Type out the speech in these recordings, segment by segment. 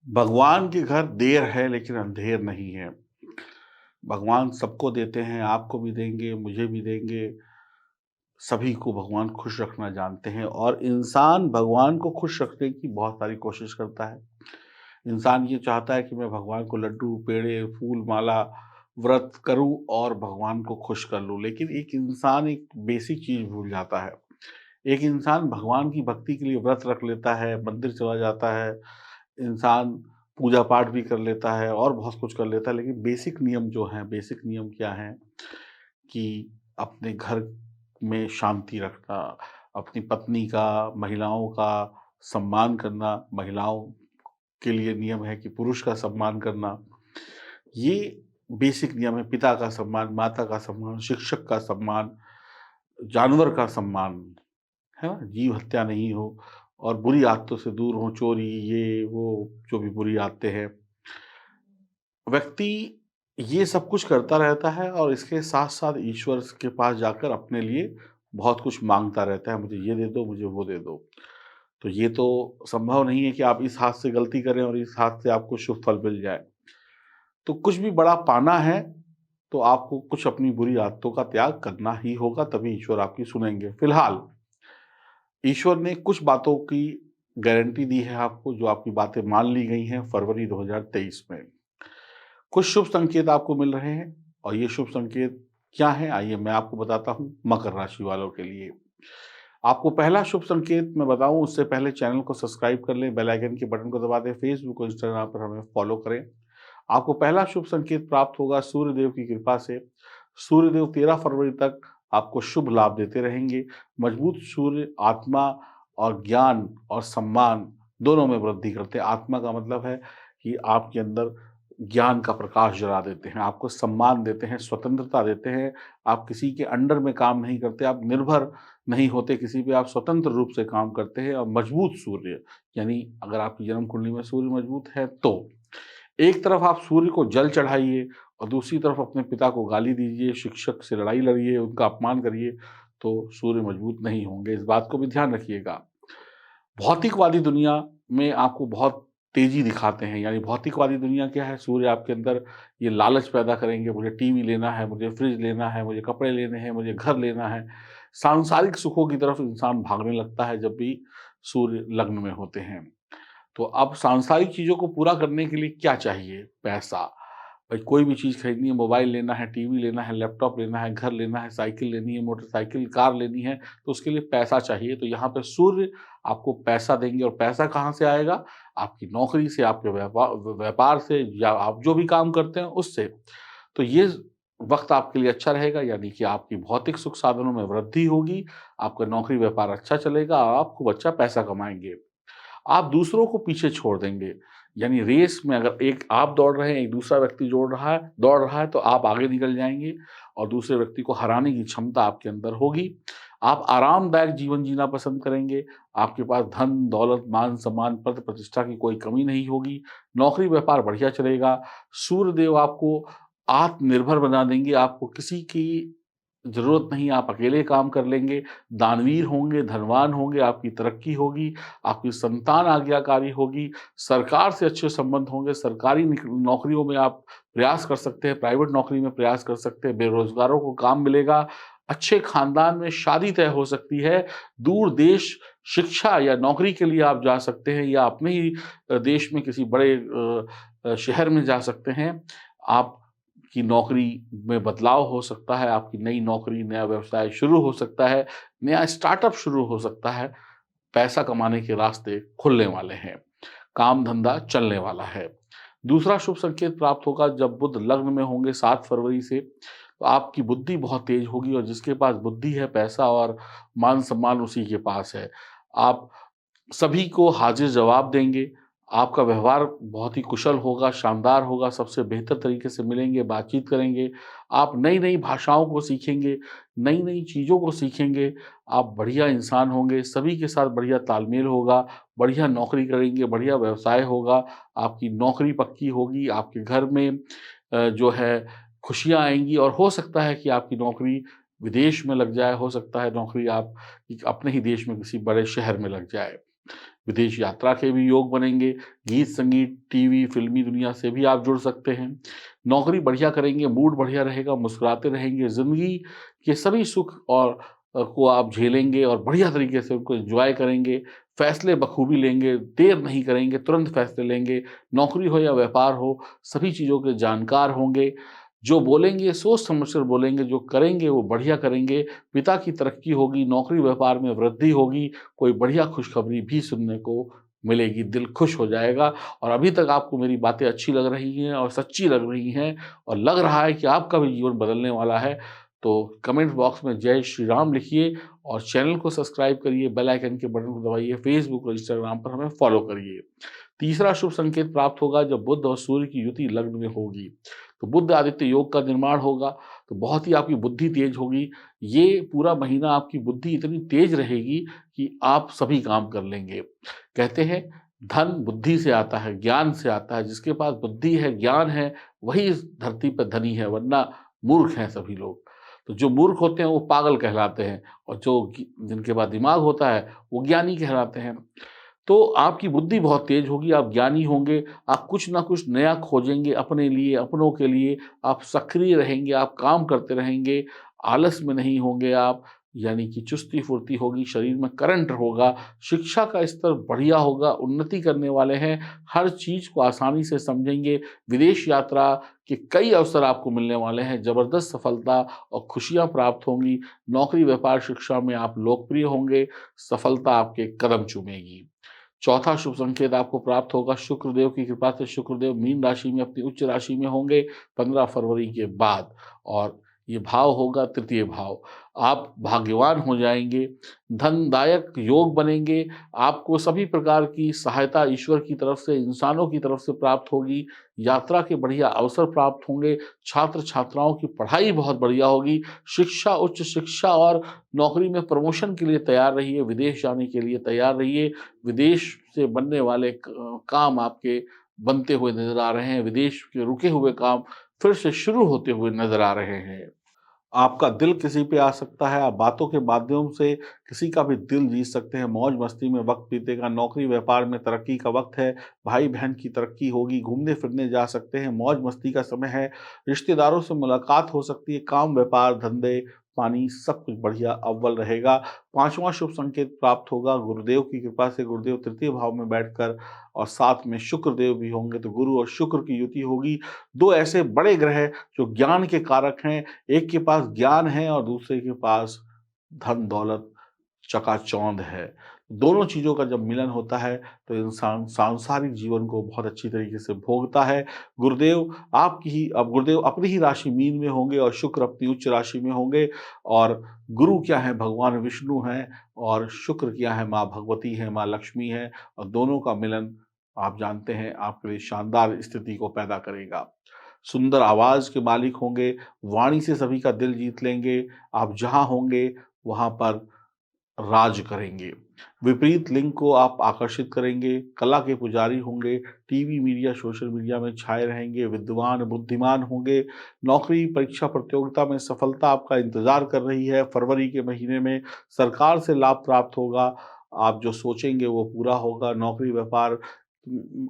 भगवान के घर देर है लेकिन अंधेर नहीं है। भगवान सबको देते हैं, आपको भी देंगे, मुझे भी देंगे, सभी को भगवान खुश रखना जानते हैं और इंसान भगवान को खुश रखने की बहुत सारी कोशिश करता है। इंसान ये चाहता है कि मैं भगवान को लड्डू, पेड़े, फूल, माला, व्रत करूँ और भगवान को खुश कर लूँ। लेकिन एक इंसान एक बेसिक चीज़ भूल जाता है। एक इंसान भगवान की भक्ति के लिए व्रत रख लेता है, मंदिर चला जाता है, इंसान पूजा-पाठ भी कर लेता है और बहुत कुछ कर लेता है, लेकिन बेसिक नियम जो हैं, बेसिक नियम क्या हैं कि अपने घर में शांति रखना, अपनी पत्नी का, महिलाओं का सम्मान करना, महिलाओं के लिए नियम है कि पुरुष का सम्मान करना। ये बेसिक नियम है, पिता का सम्मान, माता का सम्मान, शिक्षक का सम्मान, जानवर का सम्मान, है ना? जीव हत्या नहीं हो और बुरी आदतों से दूर हों, चोरी, ये, वो, जो भी बुरी आदतें हैं। व्यक्ति ये सब कुछ करता रहता है और इसके साथ-साथ ईश्वर के पास जाकर अपने लिए बहुत कुछ माँगता रहता है, मुझे ये दे दो, मुझे वो दे दो। तो ये तो संभव नहीं है कि आप इस हाथ से गलती करें और इस हाथ से आपको शुभ फल मिल जाए। तो कुछ भी बड़ा पाना है, तो आपको कुछ अपनी बुरी आदतों का त्याग करना ही होगा, तभी ईश्वर आपकी सुनेंगे। फिलहाल ईश्वर ने कुछ बातों की गारंटी दी है आपको, जो आपकी बातें मान ली गई हैं फरवरी 2023 में। कुछ शुभ संकेत आपको मिल रहे हैं और ये शुभ संकेत क्या हैं, आइए मैं आपको बताता हूँ मकर राशि वालों के लिए। आपको पहला शुभ संकेत मैं बताऊँ उससे पहले चैनल को सब्सक्राइब कर लें, बेल आइकन के बटन को दबा दें, फेसबुक और इंस्टाग्राम पर हमें फॉलो करें। आपको पहला शुभ संकेत प्राप्त होगा सूर्यदेव की कृपा से। सूर्यदेव 13 फरवरी तक आपको शुभ लाभ देते रहेंगे। मजबूत सूर्य आत्मा और ज्ञान और सम्मान दोनों में वृद्धि करते हैं। आत्मा का मतलब है कि आपके अंदर ज्ञान का प्रकाश जला देते हैं, आपको सम्मान देते हैं, स्वतंत्रता देते हैं। आप किसी के अंडर में काम नहीं करते, आप निर्भर नहीं होते किसी पे, आप स्वतंत्र रूप से काम करते हैं और मजबूत सूर्य यानी अगर आपकी जन्म कुंडली में सूर्य मजबूत है तो एक तरफ आप सूर्य को जल चढ़ाइए और दूसरी तरफ अपने पिता को गाली दीजिए, शिक्षक से लड़ाई लड़िए, उनका अपमान करिए, तो सूर्य मजबूत नहीं होंगे। इस बात को भी ध्यान रखिएगा। भौतिकवादी दुनिया में आपको बहुत तेज़ी दिखाते हैं, यानी भौतिकवादी दुनिया क्या है? सूर्य आपके अंदर ये लालच पैदा करेंगे, मुझे टीवी लेना है, मुझे फ्रिज लेना है, मुझे कपड़े लेने हैं, मुझे घर लेना है। सांसारिक सुखों की तरफ इंसान भागने लगता है जब भी सूर्य लग्न में होते हैं। तो अब सांसारिक चीज़ों को पूरा करने के लिए क्या चाहिए? पैसा। भाई कोई भी चीज़ खरीदनी है, मोबाइल लेना है, टीवी लेना है, लैपटॉप लेना है, घर लेना है, साइकिल लेनी है, मोटरसाइकिल, कार लेनी है, तो उसके लिए पैसा चाहिए। तो यहाँ पे सूर्य आपको पैसा देंगे और पैसा कहाँ से आएगा? आपकी नौकरी से, आपके व्यापार से या आप जो भी काम करते हैं उससे। तो ये वक़्त आपके लिए अच्छा रहेगा यानी कि आपकी भौतिक सुख साधनों में वृद्धि होगी, आपका नौकरी व्यापार अच्छा चलेगा, आप खूब अच्छा पैसा कमाएँगे। आप दूसरों को पीछे छोड़ देंगे। यानी रेस में अगर एक आप दौड़ रहे हैं, एक दूसरा व्यक्ति दौड़ रहा है तो आप आगे निकल जाएँगे और दूसरे व्यक्ति को हराने की क्षमता आपके अंदर होगी। आप आरामदायक जीवन जीना पसंद करेंगे, आपके पास धन, दौलत, मान-सम्मान, पद प्रतिष्ठा की कोई कमी नहीं होगी, नौकरी-व्यापार बढ़िया चलेगा, सूर्यदेव आपको आत्मनिर्भर बना देंगे, आपको किसी की ज़रूरत नहीं, आप अकेले काम कर लेंगे, दानवीर होंगे, धनवान होंगे, आपकी तरक्की होगी, आपकी संतान आज्ञाकारी होगी, सरकार से अच्छे संबंध होंगे, सरकारी नौकरियों में आप प्रयास कर सकते हैं, प्राइवेट नौकरी में प्रयास कर सकते हैं, बेरोज़गारों को काम मिलेगा, अच्छे खानदान में शादी तय हो सकती है, दूर देश शिक्षा या नौकरी के लिए आप जा सकते हैं या अपने ही देश में किसी बड़े शहर में जा सकते हैं। आपकी नौकरी में बदलाव हो सकता है, आपकी नई नौकरी, नया व्यवसाय शुरू हो सकता है, नया स्टार्टअप शुरू हो सकता है, पैसा कमाने के रास्ते खुलने वाले हैं, काम-धंधा चलने वाला है। दूसरा शुभ संकेत प्राप्त होगा जब बुध लग्न में होंगे 7 फरवरी से, तो आपकी बुद्धि बहुत तेज होगी और जिसके पास बुद्धि है, पैसा और मान-सम्मान उसी के पास है। आप सभी को हाज़िर-जवाब देंगे, आपका व्यवहार बहुत ही कुशल होगा, शानदार होगा, सबसे बेहतर तरीके से मिलेंगे, बातचीत करेंगे। आप नई-नई भाषाओं को सीखेंगे, नई-नई चीज़ों को सीखेंगे, आप बढ़िया इंसान होंगे, सभी के साथ बढ़िया तालमेल होगा, बढ़िया नौकरी करेंगे, बढ़िया व्यवसाय होगा, आपकी नौकरी पक्की होगी, आपके घर में जो है खुशियाँ आएँगी और हो सकता है कि आपकी नौकरी विदेश में लग जाए, हो सकता है नौकरी आप अपने ही देश में किसी बड़े शहर में लग जाए। विदेश यात्रा के भी योग बनेंगे, गीत, संगीत, टीवी, फ़िल्मी दुनिया से भी आप जुड़ सकते हैं। नौकरी बढ़िया करेंगे, मूड बढ़िया रहेगा, मुस्कुराते रहेंगे, ज़िंदगी के सभी सुख और को आप झेलेंगे और बढ़िया तरीके से उनको एन्जॉय करेंगे। फैसले बखूबी लेंगे, देर नहीं करेंगे, तुरंत फैसले लेंगे। नौकरी हो या व्यापार हो, सभी चीज़ों के जानकार होंगे। जो बोलेंगे सोच समझ कर बोलेंगे, जो करेंगे वो बढ़िया करेंगे। पिता की तरक्की होगी, नौकरी व्यापार में वृद्धि होगी, कोई बढ़िया खुशखबरी भी सुनने को मिलेगी, दिल खुश हो जाएगा। और अभी तक आपको मेरी बातें अच्छी लग रही हैं और सच्ची लग रही हैं और लग रहा है कि आपका भी जीवन बदलने वाला है, तो कमेंट बॉक्स में जय श्री राम लिखिए और चैनल को सब्सक्राइब करिए, बेल आइकन के बटन को दबाइए, फेसबुक और इंस्टाग्राम पर हमें फॉलो करिए। तीसरा शुभ संकेत प्राप्त होगा जब बुध और सूर्य की युति लग्न में होगी। तो बुध आदित्य योग का निर्माण होगा, तो बहुत ही आपकी बुद्धि तेज होगी। ये पूरा महीना आपकी बुद्धि इतनी तेज रहेगी कि आप सभी काम कर लेंगे। कहते हैं धन बुद्धि से आता है, ज्ञान से आता है। जिसके पास बुद्धि है, ज्ञान है, वही इस धरती पर धनी है, वरना मूर्ख हैं सभी लोग। तो जो मूर्ख होते हैं वो पागल कहलाते हैं और जिनके पास दिमाग होता है वो ज्ञानी कहलाते हैं। तो आपकी बुद्धि बहुत तेज होगी, आप ज्ञानी होंगे, आप कुछ ना कुछ नया खोजेंगे अपने लिए, अपनों के लिए, आप सक्रिय रहेंगे, आप काम करते रहेंगे, आलस में नहीं होंगे आप, यानी कि चुस्ती-फुर्ती होगी, शरीर में करंट होगा, शिक्षा का स्तर बढ़िया होगा, उन्नति करने वाले हैं, हर चीज़ को आसानी से समझेंगे, विदेश यात्रा के कई अवसर आपको मिलने वाले हैं, ज़बरदस्त सफलता और खुशियाँ प्राप्त होंगी, नौकरी, व्यापार, शिक्षा में आप लोकप्रिय होंगे, सफलता आपके कदम चूमेगी। चौथा शुभ संकेत आपको प्राप्त होगा शुक्रदेव की कृपा से। शुक्रदेव मीन राशि में अपनी उच्च राशि में होंगे 15 फरवरी के बाद और ये भाव होगा तृतीय भाव। आप भाग्यवान हो जाएँगे, धनदायक योग बनेंगे, आपको सभी प्रकार की सहायता ईश्वर की तरफ से, इंसानों की तरफ से प्राप्त होगी, यात्रा के बढ़िया अवसर प्राप्त होंगे, छात्र-छात्राओं की पढ़ाई बहुत बढ़िया होगी, शिक्षा, उच्च शिक्षा और नौकरी में प्रमोशन के लिए तैयार रहिए, विदेश जाने के लिए तैयार रहिए। विदेश से बनने वाले काम आपके बनते हुए नज़र आ रहे हैं, विदेश के रुके हुए काम फिर से शुरू होते हुए नज़र आ रहे हैं। आपका दिल किसी पे आ सकता है, आप बातों के माध्यम से किसी का भी दिल जीत सकते हैं, मौज-मस्ती में वक़्त बीतेगा, नौकरी-व्यापार में तरक्की का वक़्त है, भाई-बहन की तरक्की होगी, घूमने-फिरने जा सकते हैं, मौज-मस्ती का समय है, रिश्तेदारों से मुलाकात हो सकती है, काम, व्यापार, धंधे, पानी सब कुछ बढ़िया अव्वल रहेगा। 5वाँ शुभ संकेत प्राप्त होगा गुरुदेव की कृपा से, गुरुदेव तृतीय भाव में बैठकर और साथ में शुक्रदेव भी होंगे, तो गुरु और शुक्र की युति होगी। 2 ऐसे बड़े ग्रह जो ज्ञान के कारक हैं, एक के पास ज्ञान है और दूसरे के पास धन-दौलत चकाचौंध है। दोनों चीज़ों का जब मिलन होता है, तो इंसान सांसारिक जीवन को बहुत अच्छी तरीके से भोगता है। गुरुदेव आपकी ही अब गुरुदेव अपनी ही राशि मीन में होंगे और शुक्र अपनी उच्च राशि में होंगे और गुरु क्या है भगवान विष्णु हैं और शुक्र क्या है माँ भगवती हैं, माँ लक्ष्मी हैं और दोनों का मिलन आप जानते हैं आपके लिए शानदार स्थिति को पैदा करेगा। सुंदर आवाज़ के मालिक होंगे, वाणी से सभी का दिल जीत लेंगे, आप जहाँ होंगे वहाँ पर राज करेंगे। विपरीत लिंग को आप आकर्षित करेंगे, कला के पुजारी होंगे, टीवी, मीडिया, सोशल मीडिया में छाए रहेंगे, विद्वान, बुद्धिमान होंगे, नौकरी, परीक्षा प्रतियोगिता में सफलता आपका इंतज़ार कर रही है। फरवरी के महीने में सरकार से लाभ प्राप्त होगा, आप जो सोचेंगे वो पूरा होगा, नौकरी, व्यापार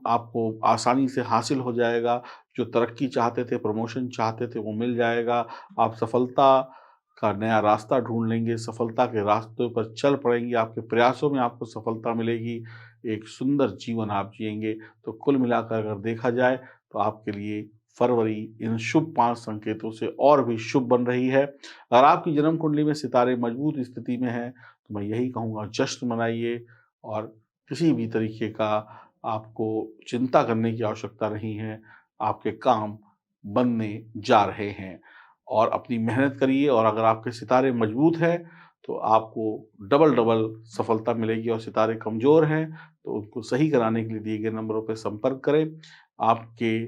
आपको आसानी से हासिल हो जाएगा, जो तरक्की चाहते थे, प्रमोशन चाहते थे, वो मिल जाएगा। आप सफलता का नया रास्ता ढूँढ लेंगे, सफलता के रास्तों पर चल पड़ेंगे, आपके प्रयासों में आपको सफलता मिलेगी, एक सुंदर जीवन आप जिएँगे। तो कुल मिलाकर अगर देखा जाए, तो आपके लिए फरवरी इन शुभ 5 संकेतों से और भी शुभ बन रही है। अगर आपकी जन्म कुंडली में सितारे मजबूत स्थिति में हैं, तो मैं यही कहूँगा जश्न मनाइए और किसी भी तरीके का आपको चिंता करने की आवश्यकता नहीं है, आपके काम बनने जा रहे हैं। और अपनी मेहनत करिए और अगर आपके सितारे मजबूत हैं, तो आपको डबल-डबल सफलता मिलेगी और सितारे कमज़ोर हैं, तो उनको सही कराने के लिए दिए गए नंबरों पे संपर्क करें। आपके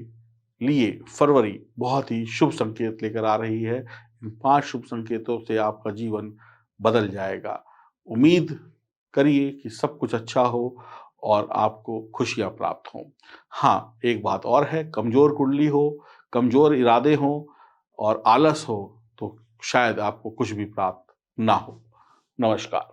लिए फरवरी बहुत ही शुभ संकेत लेकर आ रही है। इन 5 शुभ संकेतों से आपका जीवन बदल जाएगा। उम्मीद करिए कि सब कुछ अच्छा हो और आपको खुशियाँ प्राप्त हों। हाँ, एक बात और है, कमज़ोर कुंडली हो, कमज़ोर इरादे हों और आलस हो, तो शायद आपको कुछ भी प्राप्त ना हो। नमस्कार।